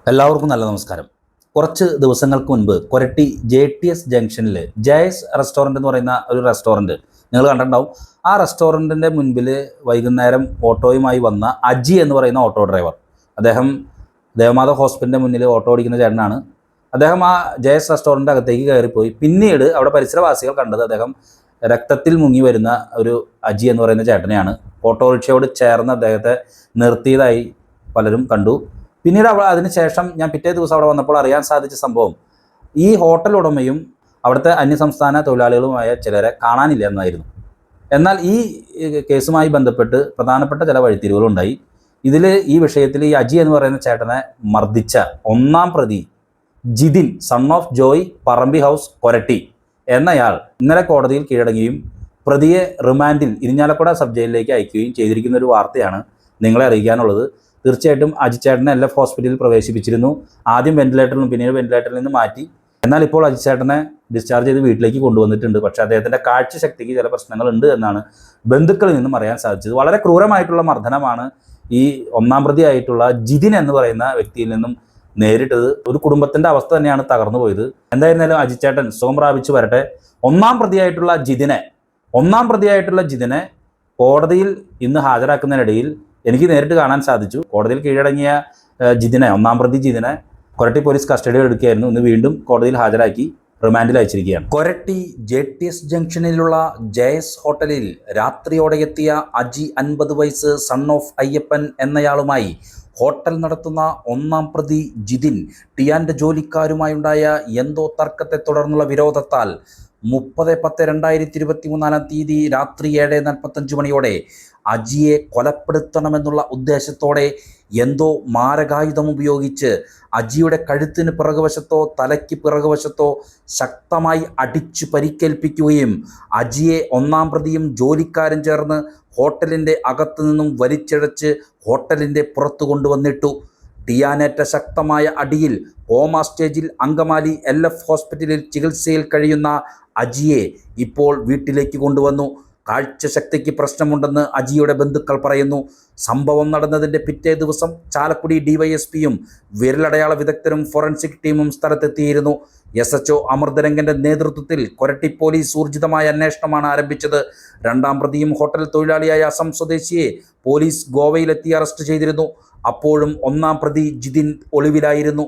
എല്ലാവർക്കും നല്ല നമസ്കാരം. കുറച്ച് ദിവസങ്ങൾക്ക് മുൻപ് കൊരട്ടി JTS ജംഗ്ഷനിൽ ജയസ് റെസ്റ്റോറൻറ്റ് എന്ന് പറയുന്ന ഒരു റെസ്റ്റോറൻറ്റ് നിങ്ങൾ കണ്ടിട്ടുണ്ടാവും. ആ റെസ്റ്റോറൻറ്റിൻ്റെ മുൻപിൽ വൈകുന്നേരം ഓട്ടോയുമായി വന്ന അജി എന്ന് പറയുന്ന ഓട്ടോ ഡ്രൈവർ, അദ്ദേഹം ദേവമാത ഹോസ്പിറ്റലിൻ്റെ മുന്നിൽ ഓട്ടോ ഓടിക്കുന്ന ചേട്ടനാണ്. അദ്ദേഹം ആ ജയസ് റെസ്റ്റോറൻറ്റ് അകത്തേക്ക് കയറിപ്പോയി. പിന്നീട് അവിടെ പരിസരവാസികൾ കണ്ടത് അദ്ദേഹം രക്തത്തിൽ മുങ്ങി വരുന്ന ഒരു അജി എന്ന് പറയുന്ന ചേട്ടനെയാണ്. ഓട്ടോറിക്ഷയോട് ചേർന്ന് അദ്ദേഹത്തെ നിർത്തിയതായി പലരും കണ്ടു. പിന്നീട് അതിനുശേഷം ഞാൻ പിറ്റേ ദിവസം അവിടെ വന്നപ്പോൾ അറിയാൻ സാധിച്ച സംഭവം, ഈ ഹോട്ടൽ ഉടമയും അവിടുത്തെ അന്യസംസ്ഥാന തൊഴിലാളികളുമായ ചിലരെ കാണാനില്ല എന്നായിരുന്നു. എന്നാൽ ഈ കേസുമായി ബന്ധപ്പെട്ട് പ്രധാനപ്പെട്ട ചില വഴിത്തിരിവുകളുണ്ടായി. ഈ വിഷയത്തിൽ ഈ അജി എന്ന് പറയുന്ന ചേട്ടനെ മർദ്ദിച്ച ഒന്നാം പ്രതി Jithin, son of Joy, Parambi house, Koratty എന്നയാൾ ഇന്നലെ കോടതിയിൽ കീഴടങ്ങുകയും പ്രതിയെ റിമാൻഡിൽ ഇരിഞ്ഞാലക്കുട സബ് ജയിലിലേക്ക് അയക്കുകയും ചെയ്തിരിക്കുന്ന ഒരു വാർത്തയാണ് നിങ്ങളെ അറിയിക്കാനുള്ളത്. തീർച്ചയായിട്ടും അജിച്ചേട്ടനെ LF ഹോസ്പിറ്റലിൽ പ്രവേശിപ്പിച്ചിരുന്നു. ആദ്യം വെന്റിലേറ്ററിലും പിന്നീട് വെന്റിലേറ്ററിൽ നിന്ന് മാറ്റി. എന്നാൽ ഇപ്പോൾ അജിച്ചേട്ടനെ ഡിസ്ചാർജ് ചെയ്ത് വീട്ടിലേക്ക് കൊണ്ടുവന്നിട്ടുണ്ട്. പക്ഷേ അദ്ദേഹത്തിൻ്റെ കാഴ്ചശക്തിക്ക് ചില പ്രശ്നങ്ങളുണ്ട് എന്നാണ് ബന്ധുക്കളിൽ നിന്നും അറിയാൻ സാധിച്ചത്. വളരെ ക്രൂരമായിട്ടുള്ള മർദ്ദനമാണ് ഈ ഒന്നാം പ്രതിയായിട്ടുള്ള ജിതിൻ എന്ന് പറയുന്ന വ്യക്തിയിൽ നിന്നും നേരിട്ടത്. ഒരു കുടുംബത്തിൻ്റെ അവസ്ഥ തന്നെയാണ് തകർന്നു പോയത്. എന്തായിരുന്നാലും അജിച്ചേട്ടൻ സുഖം പ്രാപിച്ചു വരട്ടെ. ഒന്നാം പ്രതിയായിട്ടുള്ള ജിതിനെ കോടതിയിൽ ഇന്ന് ഹാജരാക്കുന്നതിനിടയിൽ എനിക്ക് നേരിട്ട് കാണാൻ സാധിച്ചു. കോടതിയിൽ കീഴടങ്ങിയ ഒന്നാം പ്രതി ജിതിനെ കൊരട്ടി പോലീസ് കസ്റ്റഡിയിൽ എടുക്കുകയായിരുന്നു. ഇന്ന് വീണ്ടും കോടതിയിൽ ഹാജരാക്കി റിമാൻഡിൽ അയച്ചിരിക്കുകയാണ്. കൊരട്ടി JTS ജംഗ്ഷനിലുള്ള ജയസ് ഹോട്ടലിൽ രാത്രിയോടെ എത്തിയ അജി 50 വയസ്സ്, സൺ ഓഫ് അയ്യപ്പൻ എന്നയാളുമായി ഹോട്ടൽ നടത്തുന്ന ഒന്നാം പ്രതി ജിതിൻ ടിയാൻ്റെ ജോലിക്കാരുമായുണ്ടായ എന്തോ തർക്കത്തെ തുടർന്നുള്ള വിരോധത്താൽ 30/10/2023 രാത്രി 7:45 മണിയോടെ അജിയെ കൊലപ്പെടുത്തണമെന്നുള്ള ഉദ്ദേശത്തോടെ എന്തോ മാരകായുധം ഉപയോഗിച്ച് അജിയുടെ കഴുത്തിന് പിറകുവശത്തോ തലയ്ക്ക് പിറകുവശത്തോ ശക്തമായി അടിച്ചു പരിക്കേൽപ്പിക്കുകയും അജിയെ ഒന്നാം പ്രതിയും ജോലിക്കാരും ചേർന്ന് ഹോട്ടലിൻ്റെ അകത്തു നിന്നും വലിച്ചിഴച്ച് ഹോട്ടലിൻ്റെ പുറത്തു കൊണ്ടുവന്നിട്ടു. ടിയാനേറ്റ ശക്തമായ അടിയിൽ കോമാ സ്റ്റേജിൽ അങ്കമാലി LF ഹോസ്പിറ്റലിൽ ചികിത്സയിൽ കഴിയുന്ന അജിയെ ഇപ്പോൾ വീട്ടിലേക്ക് കൊണ്ടുവന്നു. കാഴ്ചശക്തിക്ക് പ്രശ്നമുണ്ടെന്ന് അജിയുടെ ബന്ധുക്കൾ പറയുന്നു. സംഭവം നടന്നതിൻ്റെ പിറ്റേ ദിവസം ചാലക്കുടി DYSPയും വിരലടയാള വിദഗ്ധരും ഫോറൻസിക് ടീമും സ്ഥലത്തെത്തിയിരുന്നു. SHO അമൃതരംഗൻ്റെ നേതൃത്വത്തിൽ കൊരട്ടി പോലീസ് ഊർജിതമായ അന്വേഷണമാണ് ആരംഭിച്ചത്. രണ്ടാം പ്രതിയും ഹോട്ടൽ തൊഴിലാളിയായ അസം സ്വദേശിയെ പോലീസ് ഗോവയിലെത്തി അറസ്റ്റ് ചെയ്തിരുന്നു. അപ്പോഴും ഒന്നാം പ്രതി ജിതിൻ ഒളിവിലായിരുന്നു.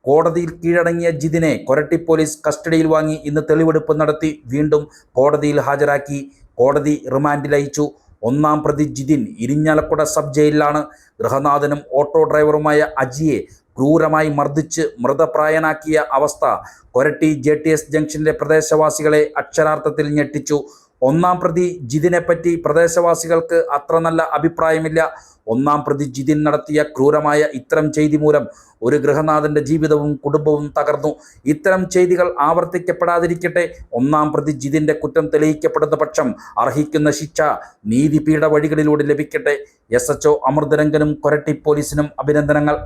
കോടതിയിൽ കീഴടങ്ങിയ ജിതിനെ കൊരട്ടി പോലീസ് കസ്റ്റഡിയിൽ വാങ്ങി ഇന്ന് തെളിവെടുപ്പ് നടത്തി വീണ്ടും കോടതിയിൽ ഹാജരാക്കി. കോടതി റിമാൻഡിൽ അയച്ചു. ഒന്നാം പ്രതി ജിതിൻ ഇരിഞ്ഞാലക്കുട സബ് ജയിലിലാണ്. ഗൃഹനാഥനും ഓട്ടോ ഡ്രൈവറുമായ അജിയെ ക്രൂരമായി മർദ്ദിച്ച് മൃതപ്രായനാക്കിയ അവസ്ഥ കൊരട്ടി JTS ജംഗ്ഷനിലെ പ്രദേശവാസികളെ അക്ഷരാർത്ഥത്തിൽ ഞെട്ടിച്ചു. ഒന്നാം പ്രതി ജിതിനെപ്പറ്റി പ്രദേശവാസികൾക്ക് അത്ര നല്ല അഭിപ്രായമില്ല. ഒന്നാം പ്രതി ജിതിൻ നടത്തിയ ക്രൂരമായ ഇത്തരം ചെയ്തി മൂലം ഒരു ഗൃഹനാഥൻ്റെ ജീവിതവും കുടുംബവും തകർന്നു. ഇത്തരം ചെയ്തികൾ ആവർത്തിക്കപ്പെടാതിരിക്കട്ടെ. ഒന്നാം പ്രതി ജിതിൻ്റെ കുറ്റം തെളിയിക്കപ്പെടുന്ന പക്ഷം അർഹിക്കുന്ന ശിക്ഷ നീതിപീഠ വഴികളിലൂടെ ലഭിക്കട്ടെ. SHO അമൃതരംഗനും കൊരട്ടി പോലീസിനും അഭിനന്ദനങ്ങൾ.